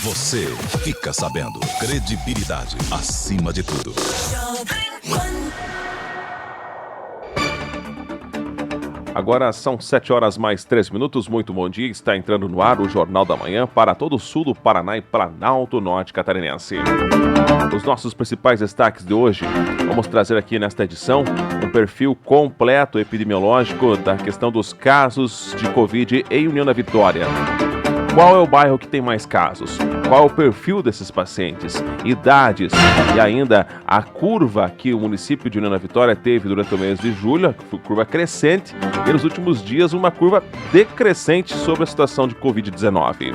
Você fica sabendo. Credibilidade acima de tudo. Agora são 7h mais 3 minutos. Muito bom dia. Está entrando no ar o Jornal da Manhã para todo o sul do Paraná e Planalto Norte Catarinense. Os nossos principais destaques de hoje, vamos trazer aqui nesta edição um perfil completo epidemiológico da questão dos casos de Covid em União da Vitória. Qual é o bairro que tem mais casos? Qual é o perfil desses pacientes? Idades e ainda a curva que o município de União da Vitória teve durante o mês de julho, que foi curva crescente, e nos últimos dias uma curva decrescente sobre a situação de Covid-19.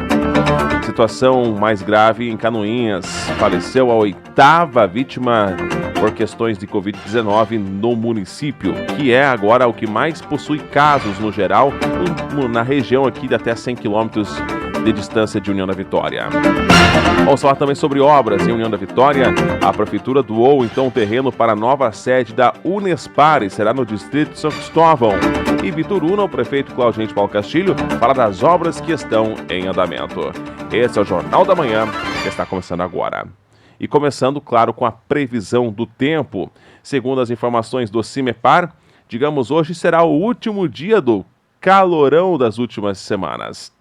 Situação mais grave em Canoinhas. Faleceu a 8ª vítima por questões de Covid-19 no município, que é agora o que mais possui casos no geral, na região aqui de até 100 quilômetros de distância de União da Vitória. Vamos falar também sobre obras em União da Vitória. A prefeitura doou então o terreno para a nova sede da Unespar, e será no distrito de São Cristóvão. E Bituruna, o prefeito Claudente Paulo Castilho, fala das obras que estão em andamento. Esse é o Jornal da Manhã, que está começando agora. E começando, claro, com a previsão do tempo. Segundo as informações do CIMEPAR, digamos, hoje será o último dia do calorão das últimas semanas.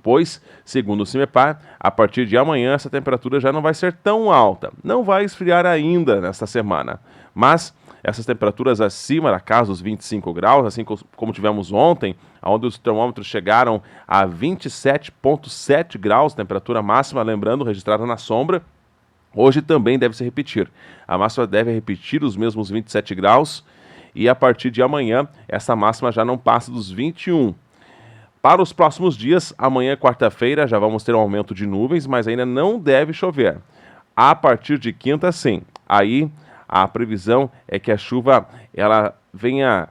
Pois, segundo o CIMEPAR, a partir de amanhã essa temperatura já não vai ser tão alta. Não vai esfriar ainda nesta semana. Mas essas temperaturas acima da casa dos 25 graus, assim como tivemos ontem, onde os termômetros chegaram a 27,7 graus, temperatura máxima, lembrando, registrada na sombra, hoje também deve se repetir. A máxima deve repetir os mesmos 27 graus e a partir de amanhã essa máxima já não passa dos 21. Para os próximos dias, amanhã, quarta-feira, já vamos ter um aumento de nuvens, mas ainda não deve chover. A partir de quinta, sim. Aí, a previsão é que a chuva ela venha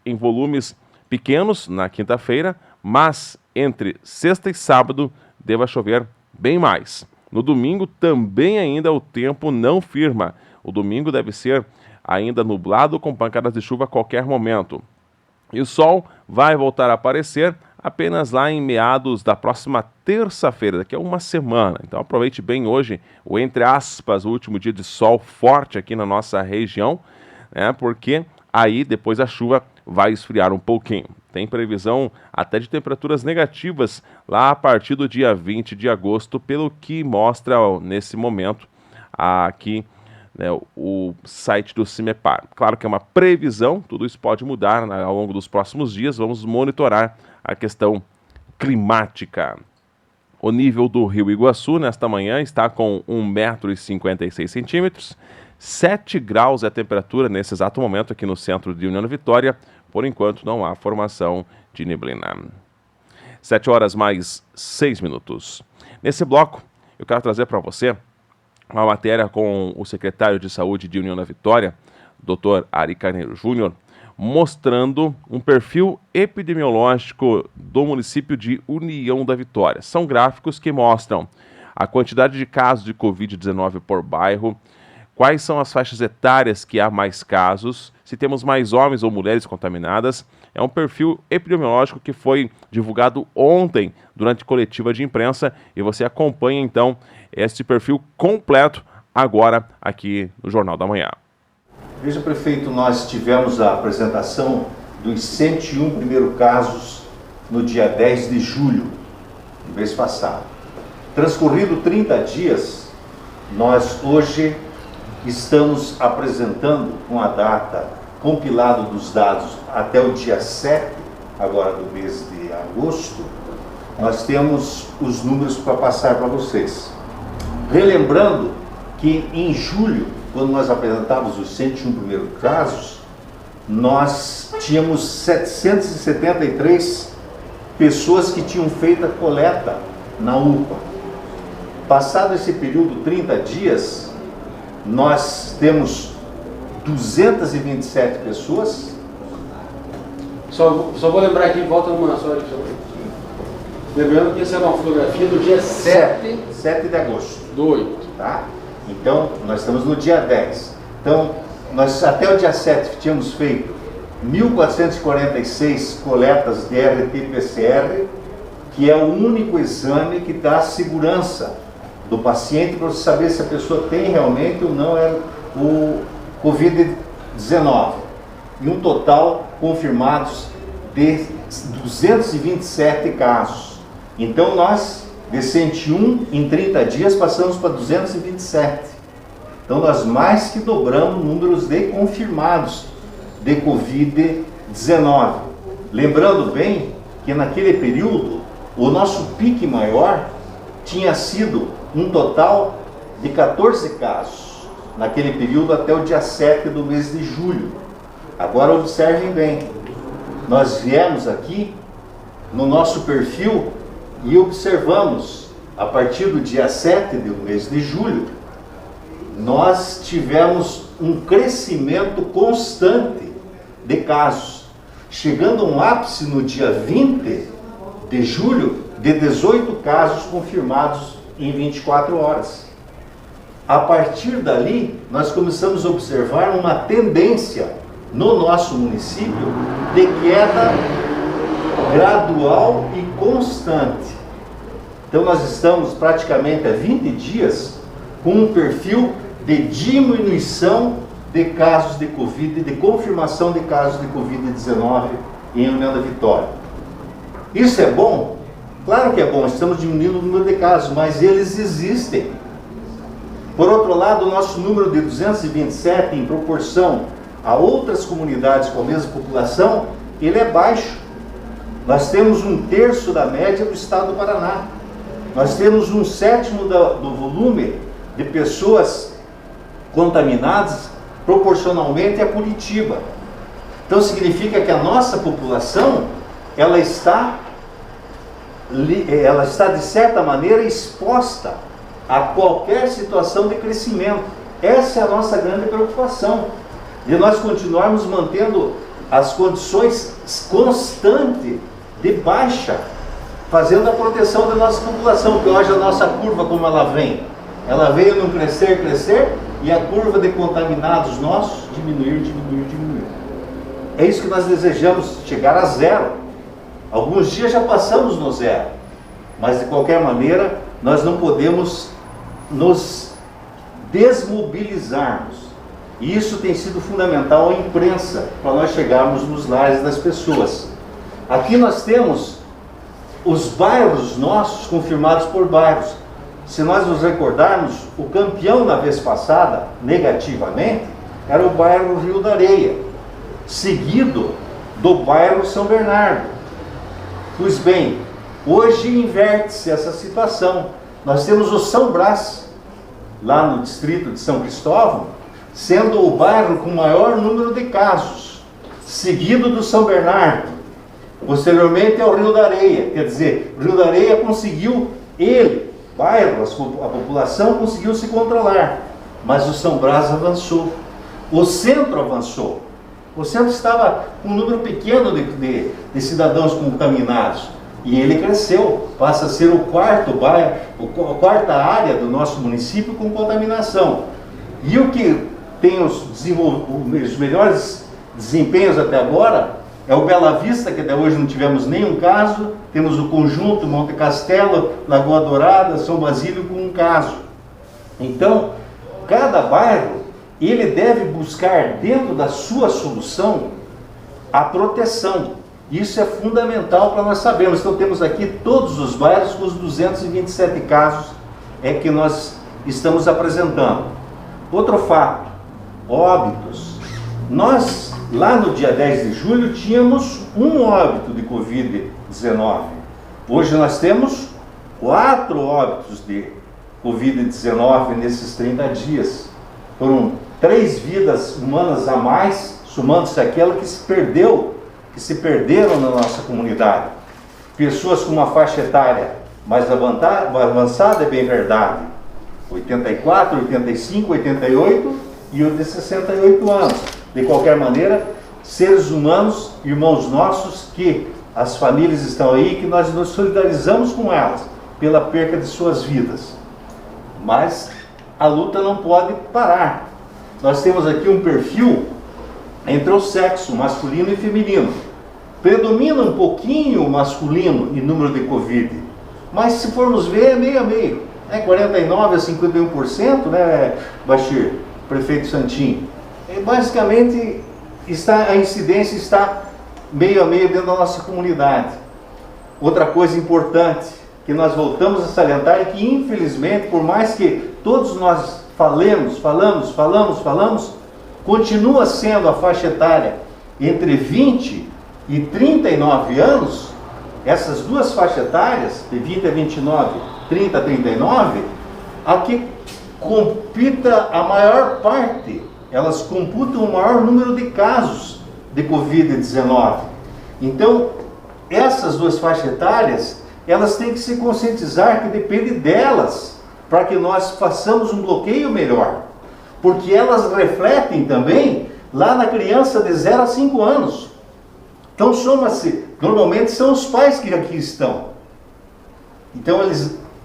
em volumes pequenos na quinta-feira, mas entre sexta e sábado deva chover bem mais. No domingo, também ainda o tempo não firma. O domingo deve ser ainda nublado com pancadas de chuva a qualquer momento. E o sol vai voltar a aparecer apenas lá em meados da próxima terça-feira, daqui a uma semana. Então aproveite bem hoje o, entre aspas, o último dia de sol forte aqui na nossa região, né, porque aí depois a chuva vai esfriar um pouquinho. Tem previsão até de temperaturas negativas lá a partir do dia 20 de agosto, pelo que mostra nesse momento aqui, né, o site do CIMEPAR. Claro que é uma previsão, tudo isso pode mudar, né, ao longo dos próximos dias. Vamos monitorar a questão climática. O nível do Rio Iguaçu nesta manhã está com 1,56 m, 7 graus é a temperatura nesse exato momento aqui no centro de União da Vitória. Por enquanto não há formação de neblina. 7h mais 6 minutos. Nesse bloco eu quero trazer para você uma matéria com o secretário de Saúde de União da Vitória, Dr. Ari Carneiro Júnior, mostrando um perfil epidemiológico do município de União da Vitória. São gráficos que mostram a quantidade de casos de Covid-19 por bairro, quais são as faixas etárias que há mais casos, se temos mais homens ou mulheres contaminadas. É um perfil epidemiológico que foi divulgado ontem durante coletiva de imprensa e você acompanha então esse perfil completo agora aqui no Jornal da Manhã. Veja, prefeito, nós tivemos a apresentação dos 101 primeiros casos no dia 10 de julho do mês passado. Transcorrido 30 dias, nós hoje estamos apresentando com a data compilado dos dados até o dia 7, agora do mês de agosto, nós temos os números para passar para vocês. Relembrando que em julho, quando nós apresentávamos os 101 primeiros casos, nós tínhamos 773 pessoas que tinham feito a coleta na UPA. Passado esse período, 30 dias, nós temos 227 pessoas. Só vou lembrar aqui, volta numa só. Lembrando que essa é uma fotografia do dia 7 de agosto. Do 8. Tá? Então, nós estamos no dia 10. Então, nós até o dia 7 tínhamos feito 1.446 coletas de RT-PCR que é o único exame que dá segurança do paciente para você saber se a pessoa tem realmente ou não o Covid-19. E um total confirmados de 227 casos. Então nós, de 101 em 30 dias, passamos para 227. Então nós mais que dobramos números de confirmados de Covid-19. Lembrando bem que naquele período, o nosso pique maior tinha sido um total de 14 casos, naquele período até o dia 7 do mês de julho. Agora observem bem, nós viemos aqui no nosso perfil e observamos, a partir do dia 7 do mês de julho, nós tivemos um crescimento constante de casos, chegando a um ápice no dia 20 de julho de 18 casos confirmados em 24 horas. A partir dali, nós começamos a observar uma tendência no nosso município de queda gradual e constante. Então nós estamos praticamente há 20 dias com um perfil de diminuição de casos de Covid, de confirmação de casos de Covid-19 em União da Vitória. Isso é bom? Claro que é bom, estamos diminuindo o número de casos, mas eles existem. Por outro lado, o nosso número de 227 em proporção a outras comunidades com a mesma população, ele é baixo. Nós temos 1/3 da média do estado do Paraná. Nós temos 1/7 do volume de pessoas contaminadas proporcionalmente a Curitiba. Então significa que a nossa população, ela está de certa maneira exposta a qualquer situação de crescimento. Essa é a nossa grande preocupação, de nós continuarmos mantendo as condições constantes de baixa, fazendo a proteção da nossa população, porque hoje a nossa curva, como ela vem? Ela veio num crescer, e a curva de contaminados nossos diminuir. É isso que nós desejamos, chegar a zero. Alguns dias já passamos no zero, mas de qualquer maneira nós não podemos nos desmobilizarmos. E isso tem sido fundamental à imprensa, para nós chegarmos nos lares das pessoas. Aqui nós temos os bairros nossos confirmados por bairros. Se nós nos recordarmos, o campeão na vez passada, negativamente, era o bairro Rio da Areia, seguido do bairro São Bernardo. Pois bem, hoje inverte-se essa situação. Nós temos o São Brás, lá no distrito de São Cristóvão, sendo o bairro com maior número de casos, seguido do São Bernardo. Posteriormente é o Rio da Areia, quer dizer, o Rio da Areia conseguiu, bairro, a população conseguiu se controlar, mas o São Brás avançou, o centro avançou. O centro estava com um número pequeno de cidadãos contaminados, e ele cresceu, passa a ser o quarto bairro, a quarta área do nosso município com contaminação. E o que tem os melhores desempenhos até agora é o Bela Vista, que até hoje não tivemos nenhum caso. Temos o Conjunto, Monte Castelo, Lagoa Dourada, São Basílio com um caso. Então, cada bairro, ele deve buscar dentro da sua solução a proteção. Isso é fundamental para nós sabermos. Então temos aqui todos os bairros com os 227 casos que nós estamos apresentando. Outro fato, óbitos. Nós, lá no dia 10 de julho, tínhamos um óbito de Covid-19. Hoje nós temos 4 óbitos de Covid-19 nesses 30 dias. Foram 3 vidas humanas a mais, somando-se àquela que se perderam na nossa comunidade. Pessoas com uma faixa etária mais avançada, é bem verdade, 84, 85, 88 e o de 68 anos. De qualquer maneira, seres humanos, irmãos nossos, que as famílias estão aí, que nós nos solidarizamos com elas pela perca de suas vidas. Mas a luta não pode parar. Nós temos aqui um perfil entre o sexo masculino e feminino. Predomina um pouquinho o masculino em número de Covid, mas se formos ver é meio a meio, né? 49% a 51%, né, Bachir, prefeito Santinho? Basicamente, a incidência está meio a meio dentro da nossa comunidade. Outra coisa importante que nós voltamos a salientar é que, infelizmente, por mais que todos nós falamos, continua sendo a faixa etária entre 20 e 39 anos, essas duas faixas etárias, de 20 a 29, 30 a 39, a que compita a maior parte, elas computam o maior número de casos de Covid-19. Então, essas duas faixas etárias, elas têm que se conscientizar que depende delas para que nós façamos um bloqueio melhor. Porque elas refletem também lá na criança de 0 a 5 anos. Então, soma-se, normalmente são os pais que aqui estão. Então,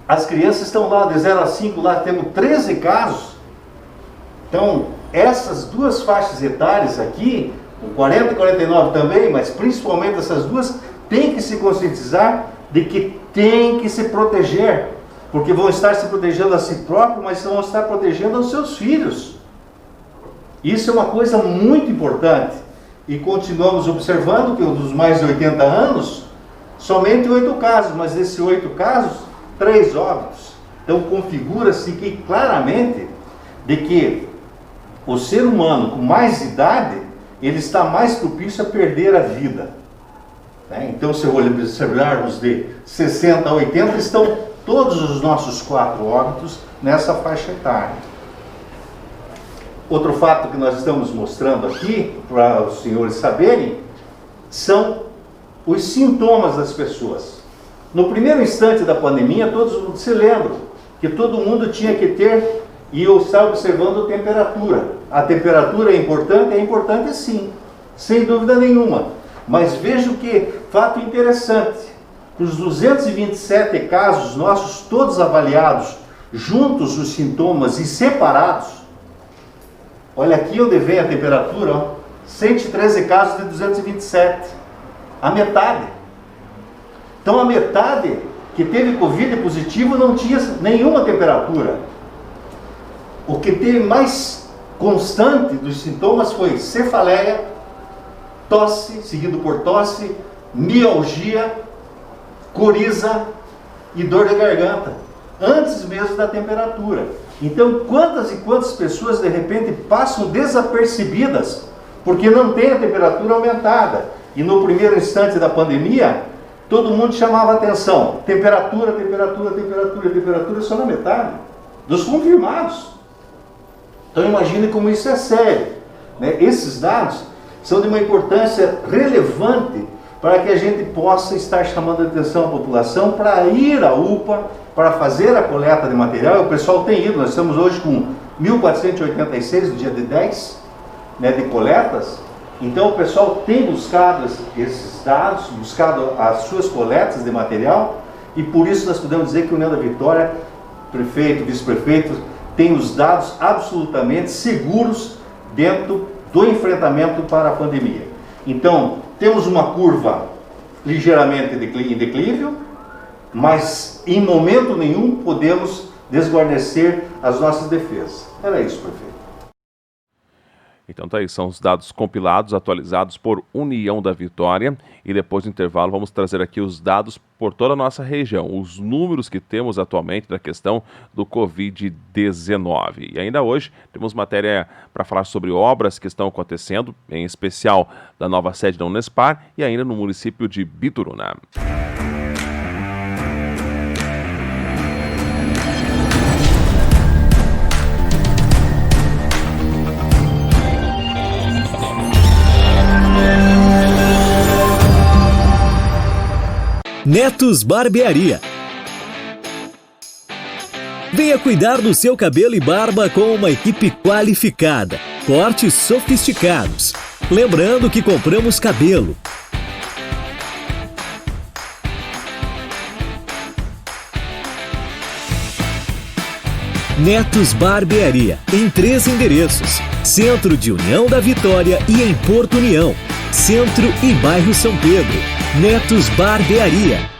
as crianças estão lá de 0 a 5, lá temos 13 casos. Então, essas duas faixas etárias aqui, o 40 e 49 também, mas principalmente essas duas, tem que se conscientizar de que tem que se proteger, porque vão estar se protegendo a si próprios, mas vão estar protegendo os seus filhos. Isso é uma coisa muito importante. E continuamos observando que dos mais de 80 anos, somente 8 casos, mas desses 8 casos, 3 óbitos. Então configura-se que claramente de que o ser humano com mais idade, ele está mais propício a perder a vida. Então, se observarmos de 60 a 80, estão todos os nossos 4 óbitos nessa faixa etária. Outro fato que nós estamos mostrando aqui, para os senhores saberem, são os sintomas das pessoas. No primeiro instante da pandemia, todos se lembram que todo mundo tinha que ter, e eu estava observando a temperatura. A temperatura é importante sim, sem dúvida nenhuma. Mas vejo que, fato interessante, os 227 casos nossos, todos avaliados, juntos os sintomas e separados, olha aqui onde vem a temperatura, ó, 113 casos de 227, a metade. Então a metade que teve Covid positivo não tinha nenhuma temperatura. O que teve mais constante dos sintomas foi cefaleia, tosse, seguido por tosse, mialgia, coriza e dor de garganta, antes mesmo da temperatura. Então, quantas e quantas pessoas de repente passam desapercebidas porque não tem a temperatura aumentada? E no primeiro instante da pandemia, todo mundo chamava atenção. Temperatura só na metade dos confirmados. Então imagine como isso é sério, né? Esses dados são de uma importância relevante para que a gente possa estar chamando a atenção à população para ir à UPA, para fazer a coleta de material. O pessoal tem ido, nós estamos hoje com 1.486 no dia de 10, né, de coletas. Então o pessoal tem buscado esses dados, buscado as suas coletas de material, e por isso nós podemos dizer que o União da Vitória, prefeito, vice-prefeito, tem os dados absolutamente seguros dentro do enfrentamento para a pandemia. Então, temos uma curva ligeiramente em declínio, mas em momento nenhum podemos desguarnecer as nossas defesas. Era isso, prefeito. Então tá aí, são os dados compilados, atualizados por União da Vitória, e depois do intervalo vamos trazer aqui os dados por toda a nossa região, os números que temos atualmente da questão do Covid-19. E ainda hoje temos matéria para falar sobre obras que estão acontecendo, em especial da nova sede da Unespar e ainda no município de Bituruna. Netos Barbearia. Venha cuidar do seu cabelo e barba com uma equipe qualificada, cortes sofisticados. Lembrando que compramos cabelo. Netos Barbearia, em 3 endereços: Centro de União da Vitória e em Porto União. Centro e Bairro São Pedro. Netos Barbearia.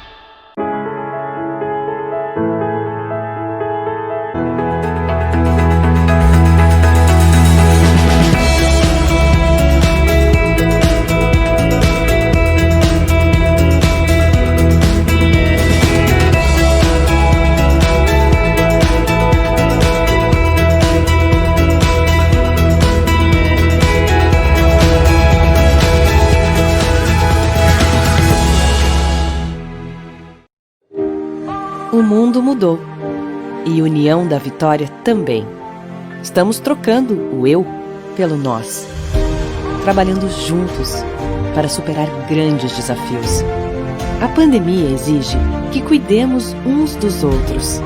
O mundo mudou e União da Vitória também. Estamos trocando o eu pelo nós, trabalhando juntos para superar grandes desafios. A pandemia exige que cuidemos uns dos outros.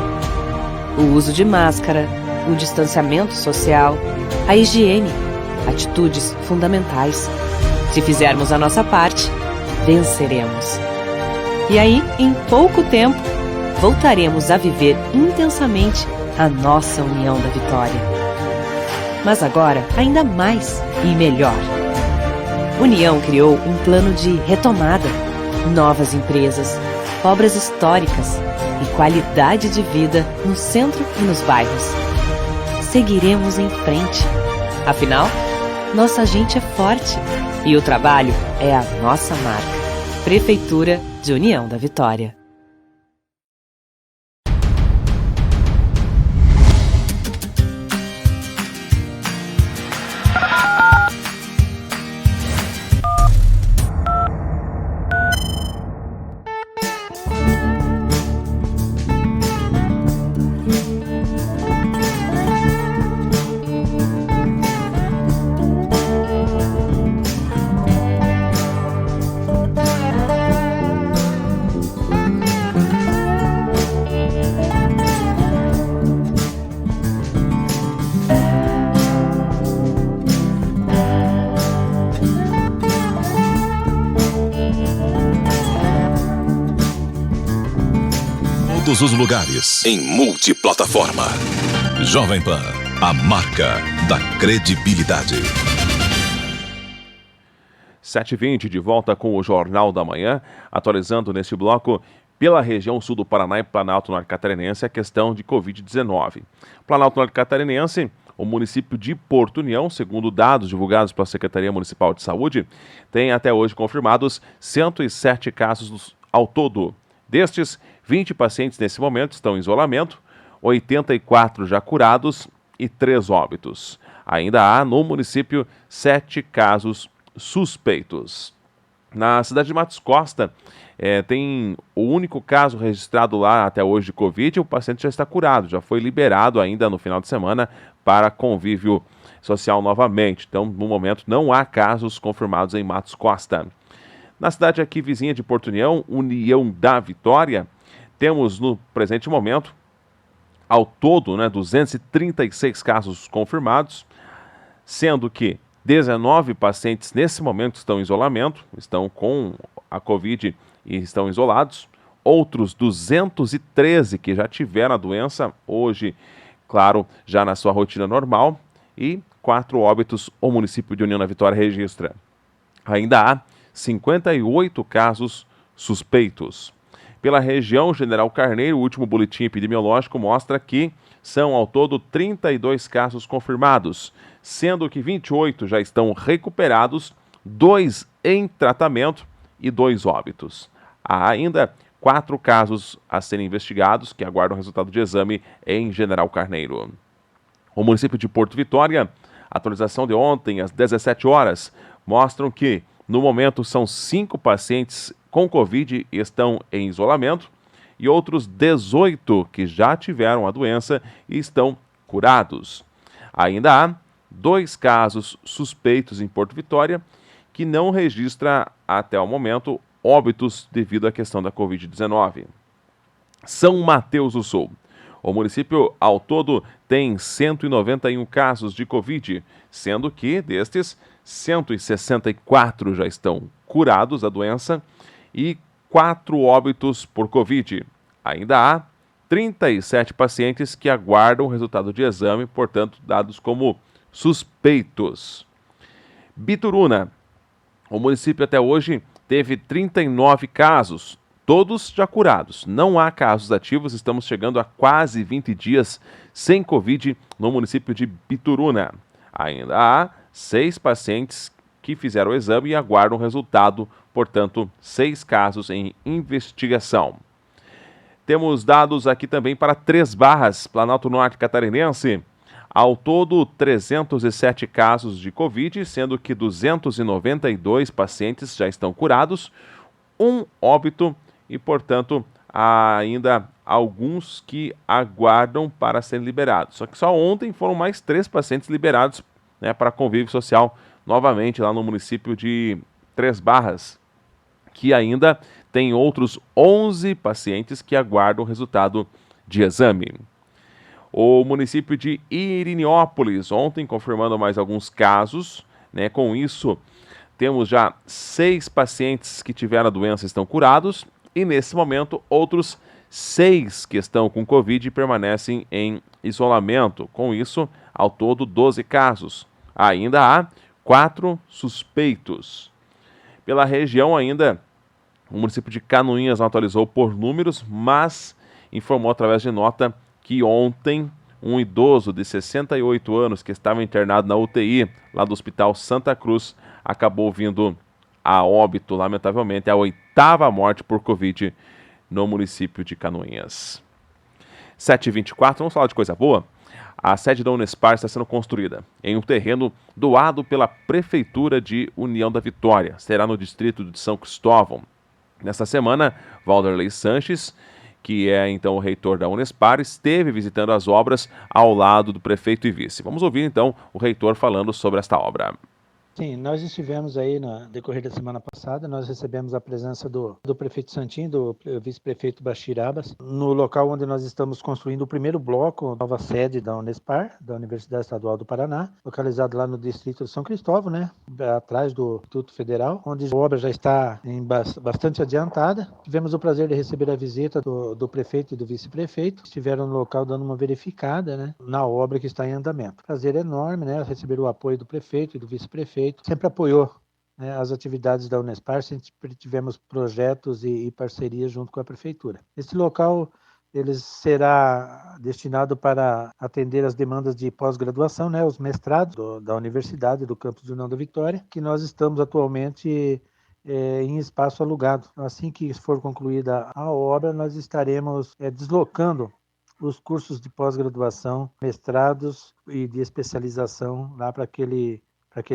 O uso de máscara, o distanciamento social, a higiene, atitudes fundamentais. Se fizermos a nossa parte, venceremos. E aí, em pouco tempo, voltaremos a viver intensamente a nossa União da Vitória. Mas agora, ainda mais e melhor. União criou um plano de retomada, novas empresas, obras históricas e qualidade de vida no centro e nos bairros. Seguiremos em frente. Afinal, nossa gente é forte e o trabalho é a nossa marca. Prefeitura de União da Vitória. Todos os lugares, em multiplataforma. Jovem Pan, a marca da credibilidade. 7h20, de volta com o Jornal da Manhã, atualizando neste bloco pela região sul do Paraná e Planalto Norte Catarinense a questão de Covid-19. Planalto Norte Catarinense, o município de Porto União, segundo dados divulgados pela Secretaria Municipal de Saúde, tem até hoje confirmados 107 casos ao todo. Destes, 20 pacientes nesse momento estão em isolamento, 84 já curados e 3 óbitos. Ainda há no município 7 casos suspeitos. Na cidade de Matos Costa, tem o único caso registrado lá até hoje de Covid, o paciente já está curado, já foi liberado ainda no final de semana para convívio social novamente. Então, no momento, não há casos confirmados em Matos Costa. Na cidade aqui vizinha de Porto União, União da Vitória, temos no presente momento, ao todo, 236 casos confirmados, sendo que 19 pacientes nesse momento estão em isolamento, estão com a Covid e estão isolados. Outros 213 que já tiveram a doença, hoje, claro, já na sua rotina normal. E 4 óbitos o município de União da Vitória registra. Ainda há 58 casos suspeitos. Pela região General Carneiro, o último boletim epidemiológico mostra que são ao todo 32 casos confirmados, sendo que 28 já estão recuperados, 2 em tratamento e 2 óbitos. Há ainda 4 casos a serem investigados que aguardam resultado de exame em General Carneiro. O município de Porto Vitória, atualização de ontem às 17 horas, mostram que no momento são 5 pacientes com Covid e estão em isolamento e outros 18 que já tiveram a doença e estão curados. Ainda há 2 casos suspeitos em Porto Vitória que não registra até o momento óbitos devido à questão da Covid-19. São Mateus do Sul. O município ao todo tem 191 casos de Covid, sendo que destes 164 já estão curados da doença e 4 óbitos por Covid. Ainda há 37 pacientes que aguardam o resultado de exame, portanto, dados como suspeitos. Bituruna. O município até hoje teve 39 casos, todos já curados. Não há casos ativos, estamos chegando a quase 20 dias sem Covid no município de Bituruna. Ainda há 6 pacientes que fizeram o exame e aguardam o resultado, portanto, 6 casos em investigação. Temos dados aqui também para Três Barras, Planalto Norte Catarinense. Ao todo, 307 casos de Covid, sendo que 292 pacientes já estão curados, um óbito e, portanto, há ainda alguns que aguardam para serem liberados. Só que só ontem foram mais 3 pacientes liberados, né, para convívio social, novamente lá no município de Três Barras, que ainda tem outros 11 pacientes que aguardam o resultado de exame. O município de Iriniópolis, ontem confirmando mais alguns casos, né? Com isso, temos já 6 pacientes que tiveram a doença estão curados e, nesse momento, outros 6 que estão com Covid permanecem em isolamento. Com isso, ao todo, 12 casos. Ainda há 4 suspeitos. Pela região ainda, o município de Canoinhas não atualizou por números, mas informou através de nota que ontem um idoso de 68 anos que estava internado na UTI lá do Hospital Santa Cruz acabou vindo a óbito, lamentavelmente, a 8ª morte por Covid no município de Canoinhas. 7h24, vamos falar de coisa boa? A sede da Unespar está sendo construída em um terreno doado pela Prefeitura de União da Vitória. Será no distrito de São Cristóvão. Nesta semana, Valderlei Sanches, que é então o reitor da Unespar, esteve visitando as obras ao lado do prefeito e vice. Vamos ouvir então o reitor falando sobre esta obra. Sim, nós estivemos aí no decorrer da semana passada, nós recebemos a presença do prefeito Santinho, do vice-prefeito Bashir Abbas, no local onde nós estamos construindo o primeiro bloco, nova sede da Unespar, da Universidade Estadual do Paraná, localizado lá no distrito de São Cristóvão, né, atrás do Instituto Federal, onde a obra já está bastante adiantada. Tivemos o prazer de receber a visita do prefeito e do vice-prefeito, que estiveram no local dando uma verificada, né, na obra que está em andamento. Prazer enorme, né, receber o apoio do prefeito e do vice-prefeito, sempre apoiou, né, as atividades da Unespar, sempre tivemos projetos e parcerias junto com a prefeitura. Esse local ele será destinado para atender as demandas de pós-graduação, né, os mestrados da universidade, do campus de União da Vitória, que nós estamos atualmente em espaço alugado. Assim que for concluída a obra, nós estaremos deslocando os cursos de pós-graduação, mestrados e de especialização lá para aquele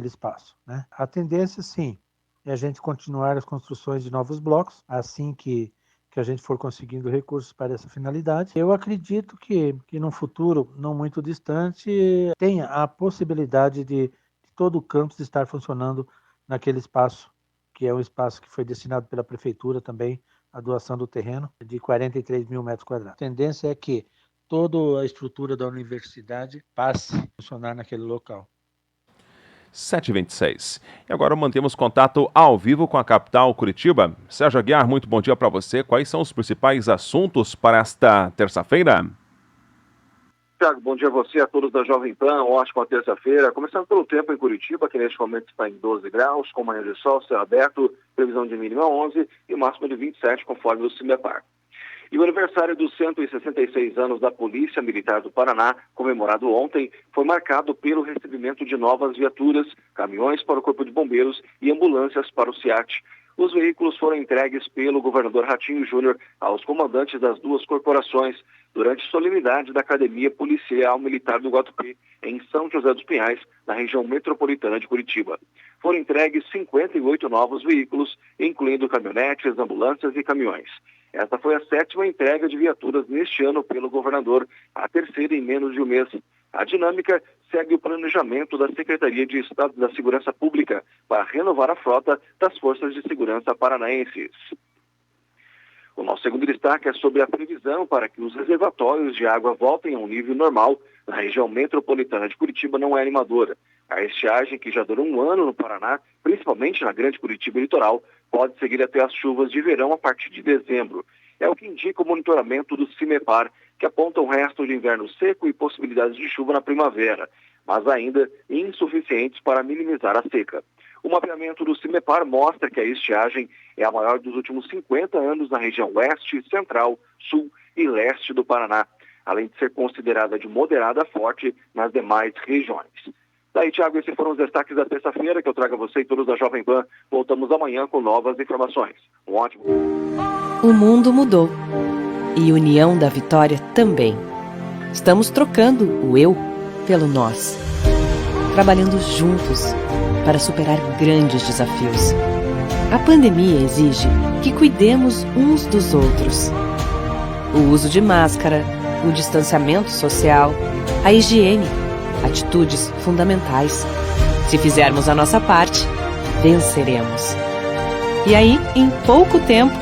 espaço, né? A tendência, sim, é a gente continuar as construções de novos blocos, assim que a gente for conseguindo recursos para essa finalidade. Eu acredito que num futuro não muito distante tenha a possibilidade de todo o campus estar funcionando naquele espaço, que é um espaço que foi destinado pela prefeitura também, a doação do terreno, de 43 mil metros quadrados. A tendência é que toda a estrutura da universidade passe a funcionar naquele local. 7h26. E agora mantemos contato ao vivo com a capital Curitiba. Sérgio Aguiar, muito bom dia para você. Quais são os principais assuntos para esta terça-feira? Tiago, bom dia a você, a todos da Jovem Pan, ótima terça-feira. Começando pelo tempo em Curitiba, que neste momento está em 12 graus, com manhã de sol, céu aberto, previsão de mínima 11 e máxima de 27, conforme o CIMEPAR. E o aniversário dos 166 anos da Polícia Militar do Paraná, comemorado ontem, foi marcado pelo recebimento de novas viaturas, caminhões para o Corpo de Bombeiros e ambulâncias para o SEAT. Os veículos foram entregues pelo governador Ratinho Júnior aos comandantes das duas corporações durante solenidade da Academia Policial Militar do Guatupê, em São José dos Pinhais, na região metropolitana de Curitiba. Foram entregues 58 novos veículos, incluindo caminhonetes, ambulâncias e caminhões. Esta foi a 7ª entrega de viaturas neste ano pelo governador, a 3ª em menos de um mês. A dinâmica segue o planejamento da Secretaria de Estado da Segurança Pública para renovar a frota das Forças de Segurança paranaenses. O nosso segundo destaque é sobre a previsão para que os reservatórios de água voltem a um nível normal na região metropolitana de Curitiba não é animadora. A estiagem, que já durou um ano no Paraná, principalmente na Grande Curitiba Litoral, pode seguir até as chuvas de verão a partir de dezembro. É o que indica o monitoramento do CIMEPAR, que aponta um resto de inverno seco e possibilidades de chuva na primavera, mas ainda insuficientes para minimizar a seca. O mapeamento do CIMEPAR mostra que a estiagem é a maior dos últimos 50 anos na região oeste, central, sul e leste do Paraná, além de ser considerada de moderada a forte nas demais regiões. Daí, Tiago, esses foram os destaques da terça-feira que eu trago a você e todos da Jovem Pan. Voltamos amanhã com novas informações. Um ótimo... O mundo mudou. E União da Vitória também. Estamos trocando o eu pelo nós. Trabalhando juntos para superar grandes desafios. A pandemia exige que cuidemos uns dos outros. O uso de máscara, o distanciamento social, a higiene, atitudes fundamentais. Se fizermos a nossa parte, venceremos. E aí, em pouco tempo,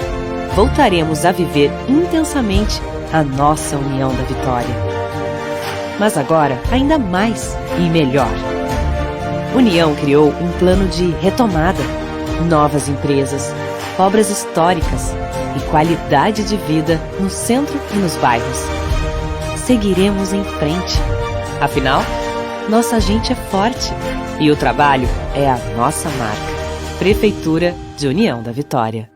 voltaremos a viver intensamente a nossa União da Vitória. Mas agora, ainda mais e melhor. União criou um plano de retomada, novas empresas, obras históricas e qualidade de vida no centro e nos bairros. Seguiremos em frente. Afinal, nossa gente é forte e o trabalho é a nossa marca. Prefeitura de União da Vitória.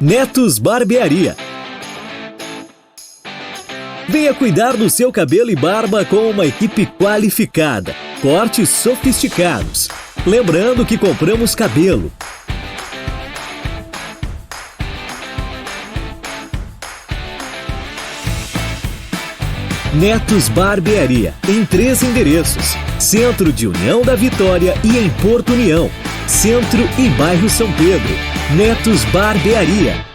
Netos Barbearia. Venha cuidar do seu cabelo e barba com uma equipe qualificada, cortes sofisticados. Lembrando que compramos cabelo. Netos Barbearia, em 3 endereços: Centro de União da Vitória e em Porto União, Centro e Bairro São Pedro. Netos Barbearia.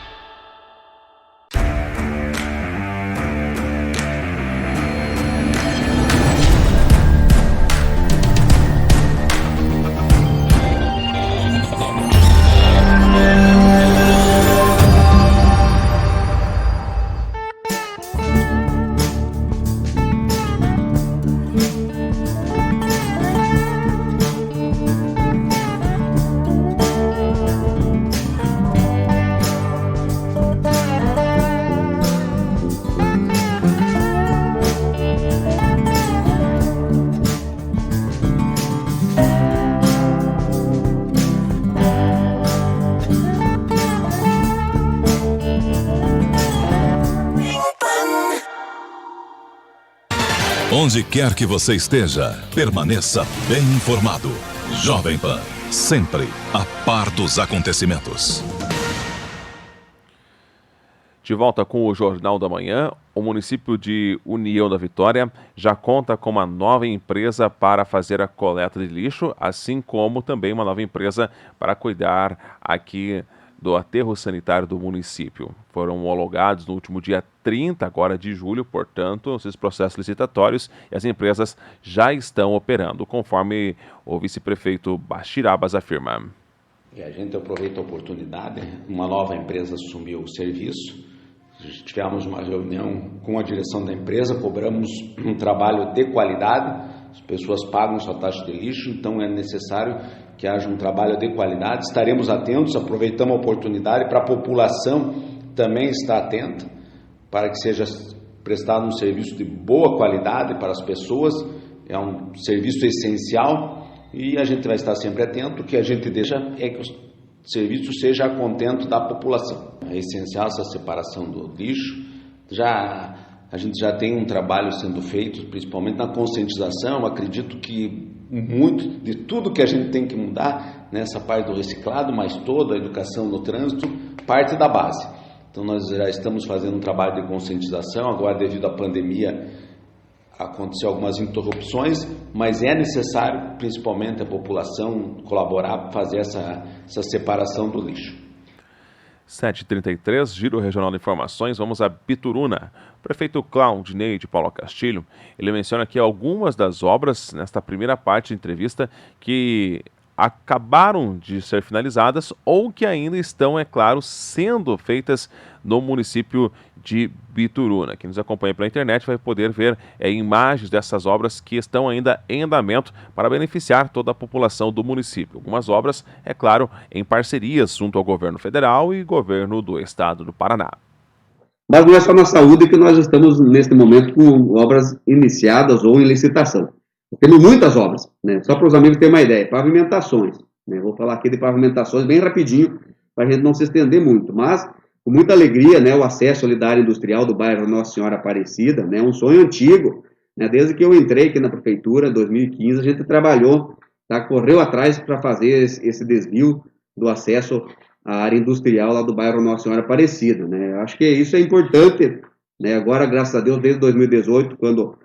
Onde quer que você esteja, permaneça bem informado. Jovem Pan, sempre a par dos acontecimentos. De volta com o Jornal da Manhã, o município de União da Vitória já conta com uma nova empresa para fazer a coleta de lixo, assim como também uma nova empresa para cuidar aqui do aterro sanitário do município. Foram homologados no último dia 30 agora de julho, portanto, esses processos licitatórios e as empresas já estão operando, conforme o vice-prefeito Bashir Abbas afirma. E a gente aproveita a oportunidade, uma nova empresa assumiu o serviço, tivemos uma reunião com a direção da empresa, cobramos um trabalho de qualidade, as pessoas pagam sua taxa de lixo, então é necessário que haja um trabalho de qualidade. Estaremos atentos, aproveitamos a oportunidade para a população também estar atenta, para que seja prestado um serviço de boa qualidade para as pessoas, é um serviço essencial e a gente vai estar sempre atento. O que a gente deixa é que o serviço seja a contento da população. É essencial essa separação do lixo. A gente já tem um trabalho sendo feito, principalmente na conscientização. Acredito que muito de tudo que a gente tem que mudar nessa parte do reciclado, mas toda a educação no trânsito, parte da base. Então nós já estamos fazendo um trabalho de conscientização. Agora, devido à pandemia, aconteceu algumas interrupções, mas é necessário, principalmente a população, colaborar para fazer essa separação do lixo. 7h33, Giro Regional de Informações, vamos a Bituruna. O prefeito Claudinei de Paula Castilho, ele menciona aqui algumas das obras, nesta primeira parte de entrevista, que acabaram de ser finalizadas ou que ainda estão, é claro, sendo feitas no município de Bituruna. Quem nos acompanha pela internet vai poder ver imagens dessas obras que estão ainda em andamento para beneficiar toda a população do município. Algumas obras, é claro, em parcerias junto ao governo federal e governo do estado do Paraná. Mas não é só na saúde que nós estamos, neste momento, com obras iniciadas ou em licitação. Temos muitas obras, né? Só para os amigos terem uma ideia, pavimentações, né? Vou falar aqui de pavimentações bem rapidinho, para a gente não se estender muito, mas com muita alegria, né, o acesso ali da área industrial do bairro Nossa Senhora Aparecida, né, um sonho antigo, né, desde que eu entrei aqui na prefeitura, em 2015, a gente trabalhou, tá, correu atrás para fazer esse desvio do acesso à área industrial lá do bairro Nossa Senhora Aparecida, né, acho que isso é importante, né, agora, graças a Deus, desde 2018, quando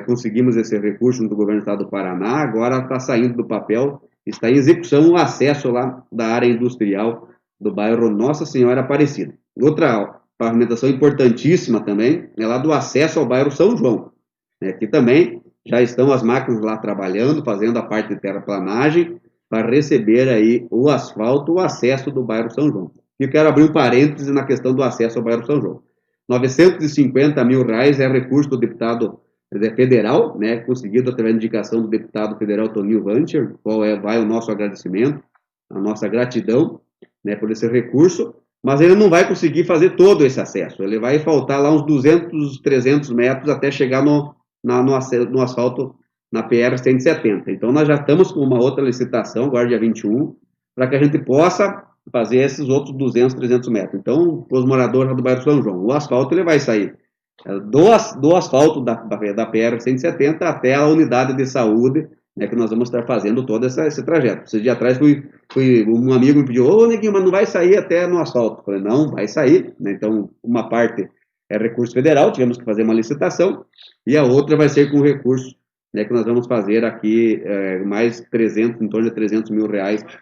conseguimos esse recurso do governo do estado do Paraná, agora está saindo do papel, está em execução o acesso lá da área industrial do bairro Nossa Senhora Aparecida. Outra pavimentação importantíssima também é lá do acesso ao bairro São João, né, que também já estão as máquinas lá trabalhando, fazendo a parte de terraplanagem para receber aí o asfalto, o acesso do bairro São João. E eu quero abrir um parêntese na questão do acesso ao bairro São João. R$950 mil é recurso do deputado federal, né, conseguido através da indicação do deputado federal Toninho Vancher, qual vai o nosso agradecimento, a nossa gratidão, né, por esse recurso, mas ele não vai conseguir fazer todo esse acesso, ele vai faltar lá uns 200, 300 metros até chegar no asfalto na PR-170, então nós já estamos com uma outra licitação, agora dia 21, para que a gente possa fazer esses outros 200, 300 metros, então, para os moradores do bairro São João, o asfalto ele vai sair do asfalto da PR-170 até a unidade de saúde, né, que nós vamos estar fazendo todo esse trajeto. Esse dia atrás um amigo me pediu, ô Neguinho, mas não vai sair até no asfalto? Eu falei, não, vai sair, né? Então uma parte é recurso federal, tivemos que fazer uma licitação, e a outra vai ser com recurso, né, que nós vamos fazer aqui mais 300, em torno de R$300 mil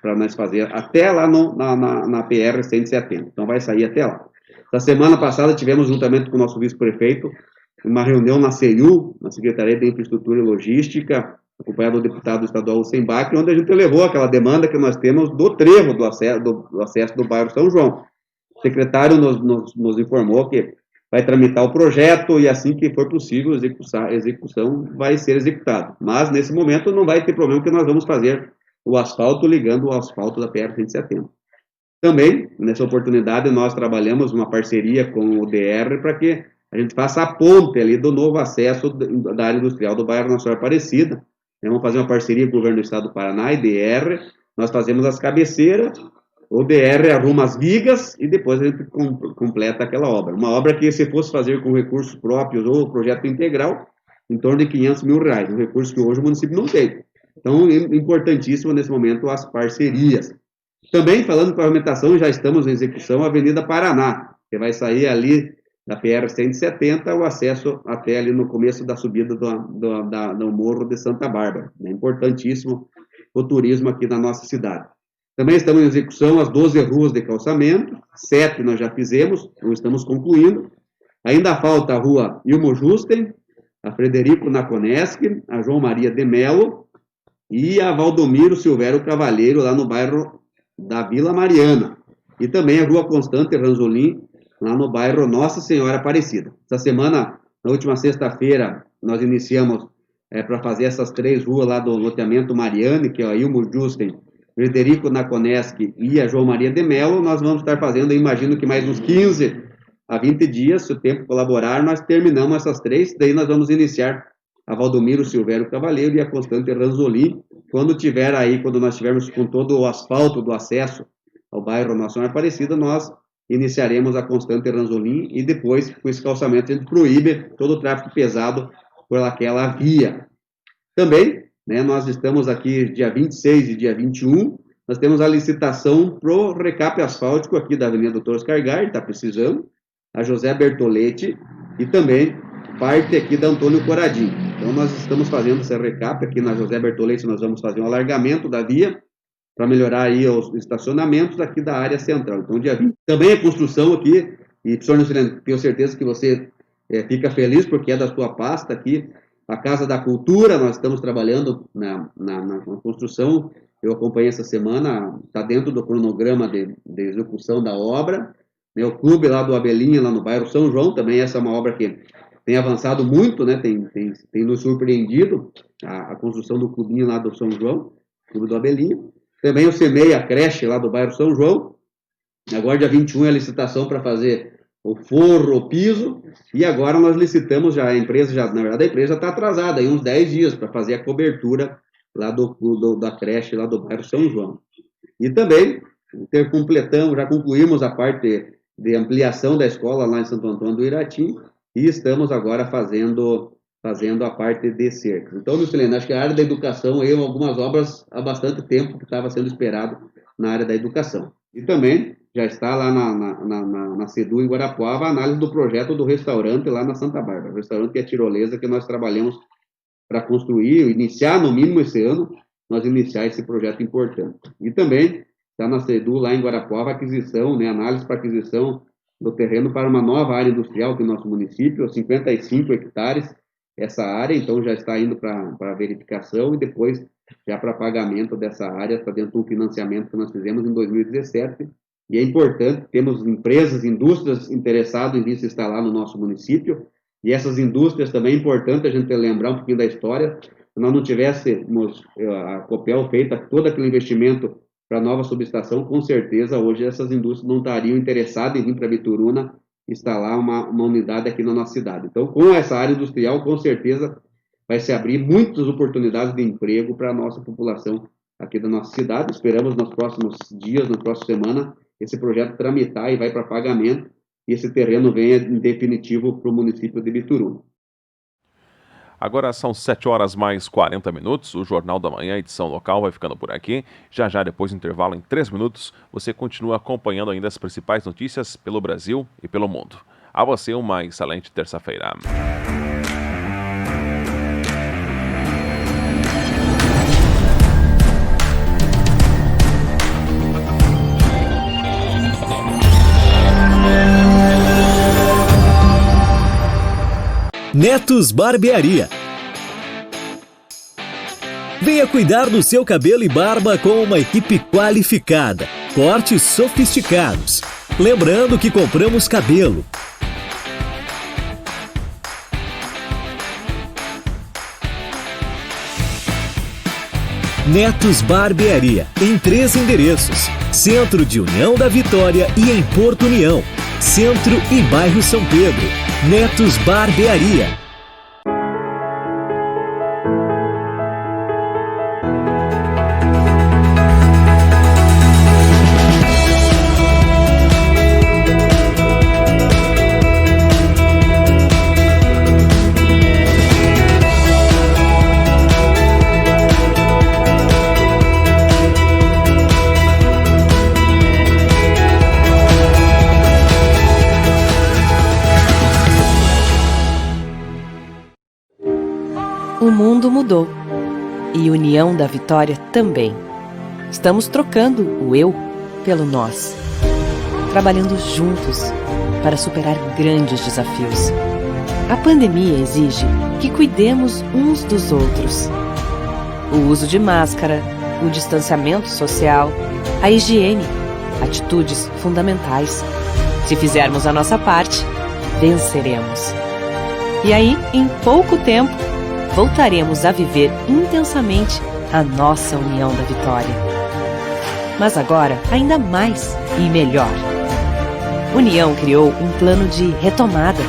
para nós fazer até lá na PR-170, então vai sair até lá. Na semana passada tivemos, juntamente com o nosso vice-prefeito, uma reunião na CEIU, na Secretaria de Infraestrutura e Logística, acompanhado do deputado estadual Sembac, onde a gente levou aquela demanda que nós temos do trevo do acesso do bairro São João. O secretário nos informou que vai tramitar o projeto e assim que for possível a execução vai ser executado. Mas nesse momento não vai ter problema que nós vamos fazer o asfalto ligando o asfalto da PR-170. Também, nessa oportunidade, nós trabalhamos uma parceria com o DR para que a gente faça a ponte ali do novo acesso da área industrial do bairro Nossa Senhora Aparecida. Vamos fazer uma parceria com o governo do estado do Paraná e DR, nós fazemos as cabeceiras, o DR arruma as vigas e depois a gente completa aquela obra. Uma obra que, se fosse fazer com recursos próprios ou projeto integral, em torno de R$500 mil, um recurso que hoje o município não tem. Então, importantíssimo nesse momento as parcerias. Também, falando de pavimentação, já estamos em execução a Avenida Paraná, que vai sair ali da PR-170, o acesso até ali no começo da subida do Morro de Santa Bárbara. É importantíssimo o turismo aqui na nossa cidade. Também estamos em execução as 12 ruas de calçamento, 7 nós já fizemos, não estamos concluindo. Ainda falta a rua Ilmo Justen, a Frederico Naconeschi, a João Maria de Melo e a Valdomiro Silvério Cavalheiro, lá no bairro da Vila Mariana, e também a Rua Constante Ranzolin, lá no bairro Nossa Senhora Aparecida. Essa semana, na última sexta-feira, nós iniciamos para fazer essas 3 ruas lá do loteamento Mariane, que é a Ilmo Justen, Frederico Naconeschi e a João Maria de Melo. Nós vamos estar fazendo, eu imagino que mais uns 15 a 20 dias, se o tempo colaborar, nós terminamos essas 3, daí nós vamos iniciar a Valdomiro Silvério Cavalheiro e a Constante Ranzolin, quando nós tivermos com todo o asfalto do acesso ao bairro Nossa Senhora Aparecida, nós iniciaremos a Constante Ranzolin e depois, com esse calçamento, a gente proíbe todo o tráfego pesado por aquela via. Também, né, nós estamos aqui dia 26 e dia 21, nós temos a licitação para o recape asfáltico aqui da Avenida Doutor Oscar Gard, está precisando, a José Bertoletti, e também parte aqui da Antônio Coradim. Então nós estamos fazendo essa recap aqui na José Bertolete, nós vamos fazer um alargamento da via para melhorar aí os estacionamentos aqui da área central. Então dia 20 também é construção aqui, e professor Nilcilene, tenho certeza que você fica feliz porque é da sua pasta aqui, a Casa da Cultura, nós estamos trabalhando na construção, eu acompanhei essa semana, está dentro do cronograma de execução da obra, né, o clube lá do Abelhinha, lá no bairro São João, também essa é uma obra que tem avançado muito, né, tem nos surpreendido, a construção do clubinho lá do São João, clube do Abelhinha, também o CEMEI, a creche lá do bairro São João, agora dia 21 é a licitação para fazer o forro, o piso, e agora nós licitamos já, na verdade a empresa está atrasada, aí uns 10 dias para fazer a cobertura lá da creche lá do bairro São João. E também já concluímos a parte de ampliação da escola lá em Santo Antônio do Irati, e estamos agora fazendo a parte de cercas. Então, Nilcilene, acho que a área da educação, aí algumas obras há bastante tempo que estava sendo esperado na área da educação. E também já está lá na CEDU em Guarapuava a análise do projeto do restaurante lá na Santa Bárbara, o restaurante que é a tirolesa que nós trabalhamos para construir, iniciar no mínimo esse ano, nós iniciar esse projeto importante. E também está na CEDU lá em Guarapuava a aquisição, né, análise para aquisição do terreno para uma nova área industrial aqui no nosso município, 55 hectares, essa área, então já está indo para verificação e depois já para pagamento dessa área, está dentro do financiamento que nós fizemos em 2017, e é importante, temos empresas, indústrias interessadas em vir se instalar no nosso município, e essas indústrias também é importante a gente lembrar um pouquinho da história, se nós não tivéssemos a Copel feita todo aquele investimento para a nova subestação, com certeza hoje essas indústrias não estariam interessadas em vir para Bituruna instalar uma unidade aqui na nossa cidade. Então, com essa área industrial, com certeza vai se abrir muitas oportunidades de emprego para a nossa população aqui da nossa cidade. Esperamos nos próximos dias, na próxima semana, esse projeto tramitar e vai para pagamento e esse terreno venha em definitivo para o município de Bituruna. Agora são 7 horas mais 40 minutos, o Jornal da Manhã, edição local, vai ficando por aqui. Já depois do intervalo, em 3 minutos, você continua acompanhando ainda as principais notícias pelo Brasil e pelo mundo. A você uma excelente terça-feira. Netos Barbearia. Venha cuidar do seu cabelo e barba com uma equipe qualificada, cortes sofisticados. Lembrando que compramos cabelo. Netos Barbearia, em 3 endereços: Centro de União da Vitória e em Porto União, Centro e Bairro São Pedro. Netos Barbearia. O mundo mudou e União da Vitória também. Estamos trocando o eu pelo nós, trabalhando juntos para superar grandes desafios. A pandemia exige que cuidemos uns dos outros. O uso de máscara, o distanciamento social, a higiene, atitudes fundamentais. Se fizermos a nossa parte, venceremos. E aí, em pouco tempo, voltaremos a viver intensamente a nossa União da Vitória. Mas agora, ainda mais e melhor. União criou um plano de retomada,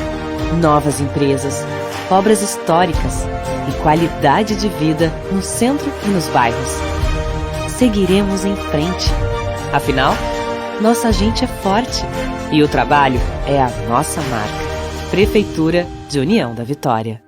novas empresas, obras históricas e qualidade de vida no centro e nos bairros. Seguiremos em frente. Afinal, nossa gente é forte e o trabalho é a nossa marca. Prefeitura de União da Vitória.